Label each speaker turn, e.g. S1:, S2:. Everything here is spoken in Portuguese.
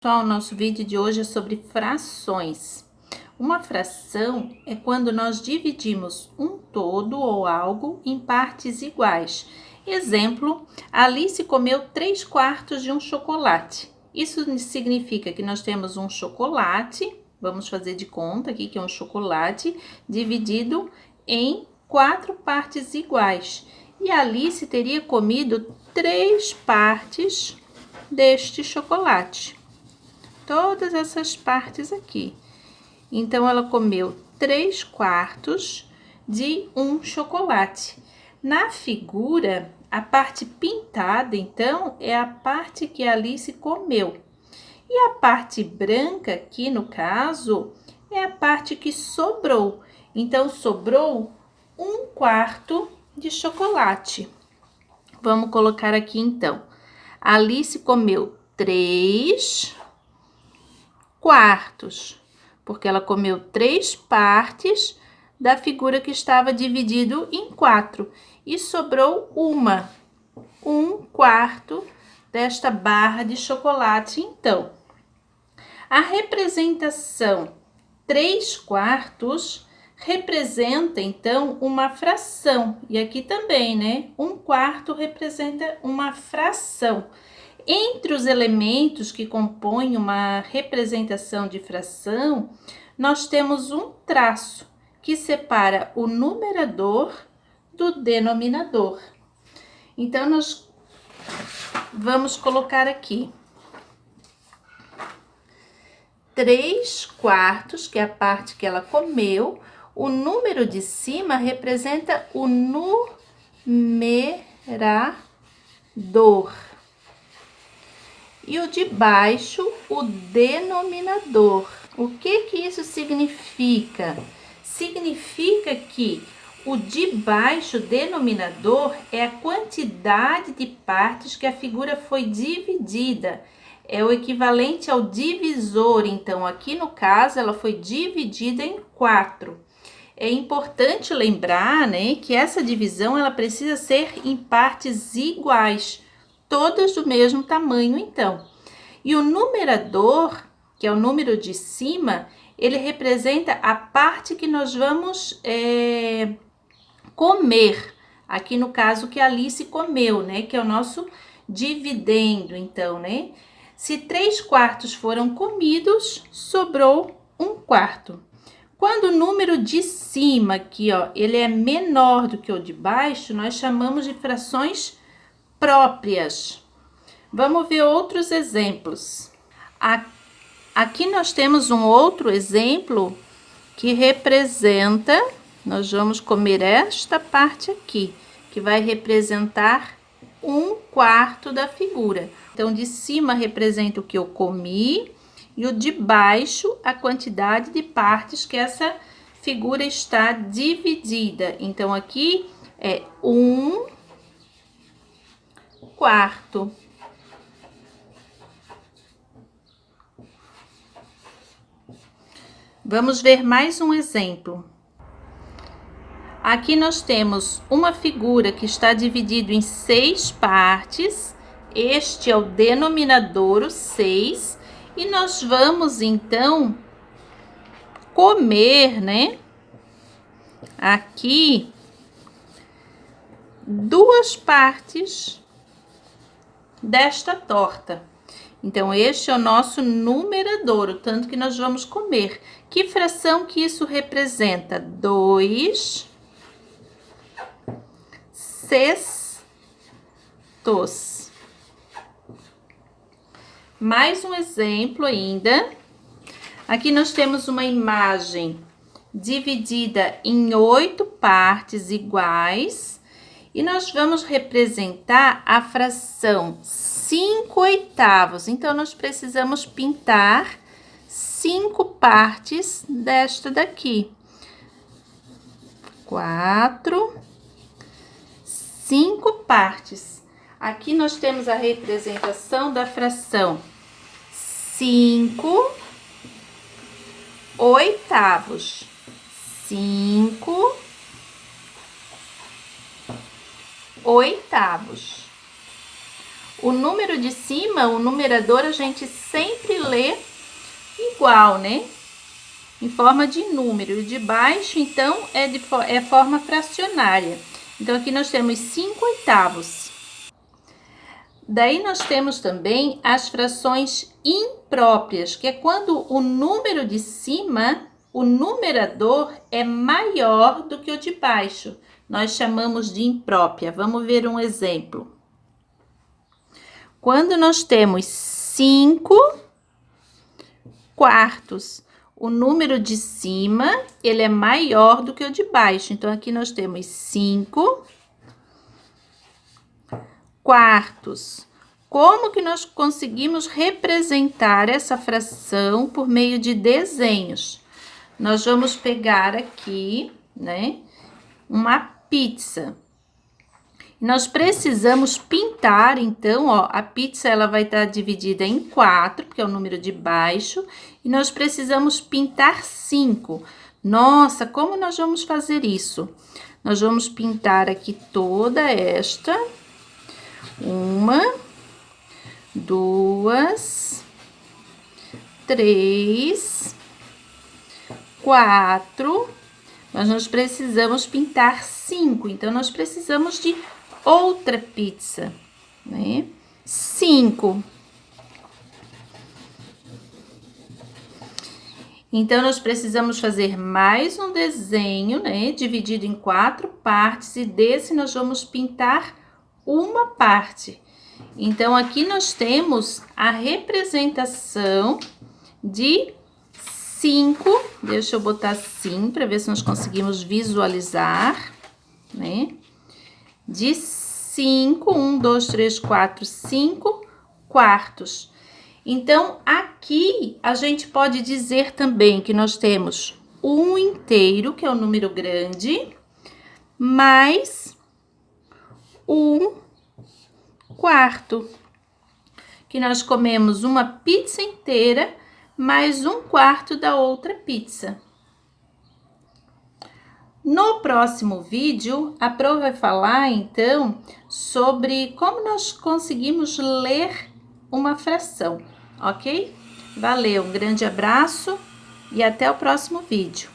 S1: Pessoal, o nosso vídeo de hoje é sobre frações. Uma fração é quando nós dividimos um todo ou algo em partes iguais. Exemplo, Alice comeu 3/4 de um chocolate. Isso significa que nós temos um chocolate, vamos fazer de conta aqui que é um chocolate, dividido em 4 partes iguais. E a Alice teria comido 3 partes deste chocolate. Todas essas partes aqui. Então, ela comeu 3/4 de um chocolate. Na figura, a parte pintada, então, é a parte que a Alice comeu. E a parte branca, aqui no caso, é a parte que sobrou. Então, sobrou 1/4 de chocolate. Vamos colocar aqui, então. A Alice comeu 3/4, porque ela comeu 3 partes da figura que estava dividido em 4 e sobrou 1/4 desta barra de chocolate. Então, a representação 3/4 representa, então, uma fração. E aqui também, né? 1/4 representa uma fração. Entre os elementos que compõem uma representação de fração, nós temos um traço que separa o numerador do denominador. Então, nós vamos colocar aqui 3/4, que é a parte que ela comeu. O número de cima representa o numerador. E o de baixo, o denominador. O que isso significa? Significa que o de baixo, denominador, é a quantidade de partes que a figura foi dividida. É o equivalente ao divisor. Então, aqui no caso, ela foi dividida em 4. É importante lembrar, né, que essa divisão ela precisa ser em partes iguais, todas do mesmo tamanho, então. E o numerador, que é o número de cima, ele representa a parte que nós vamos comer. Aqui no caso que a Alice comeu, né, que é o nosso dividendo, então, né? Se 3/4 foram comidos, sobrou 1/4. Quando o número de cima aqui, ó, ele é menor do que o de baixo, nós chamamos de frações próprias. Vamos ver outros exemplos. Aqui nós temos um outro exemplo que representa, nós vamos comer esta parte aqui, que vai representar 1/4 da figura. Então, de cima representa o que eu comi e o de baixo a quantidade de partes que essa figura está dividida. Então, aqui é 1/4. Vamos ver mais um exemplo. Aqui nós temos uma figura que está dividida em 6 partes. Este é o denominador, o 6. E nós vamos, então, comer, né? Aqui, 2 partes desta torta. Então, este é o nosso numerador, o tanto que nós vamos comer. Que fração que isso representa? 2/6. Mais um exemplo ainda. Aqui nós temos uma imagem dividida em 8 partes iguais. E nós vamos representar a fração 5/8. Então, nós precisamos pintar 5 partes desta daqui. 4, 5 partes. Aqui nós temos a representação da fração 5/8. 5/8. o número de cima, o numerador, a gente sempre lê igual, né? Em forma de número. O de baixo, então, é forma fracionária. Então, aqui nós temos 5/8. Daí, nós temos também as frações impróprias, que é quando o número de cima, o numerador, é maior do que o de baixo. Nós chamamos de imprópria. Vamos ver um exemplo. Quando nós temos 5/4, o número de cima, ele é maior do que o de baixo. Então, aqui nós temos 5/4. Como que nós conseguimos representar essa fração por meio de desenhos? Nós vamos pegar aqui, né, uma pizza. Nós precisamos pintar, então, ó, a pizza ela vai estar dividida em 4, porque é o número de baixo, e nós precisamos pintar 5. Nossa, como nós vamos fazer isso? Nós vamos pintar aqui toda esta. 1, 2, 3, 4. Mas nós precisamos pintar 5, então nós precisamos de outra pizza, né? 5. Então, nós precisamos fazer mais um desenho, né? Dividido em 4 partes, e desse nós vamos pintar uma parte. Então, aqui nós temos a representação de 5. Deixa eu botar assim, para ver se nós conseguimos visualizar, né? De 5, 1, 2, 3, 4, 5 quartos. Então, aqui a gente pode dizer também que nós temos 1 inteiro, que é o número grande, mais 1/4, que nós comemos uma pizza inteira mais 1/4 da outra pizza. No próximo vídeo, a Pro vai falar, então, sobre como nós conseguimos ler uma fração, ok? Valeu, um grande abraço e até o próximo vídeo.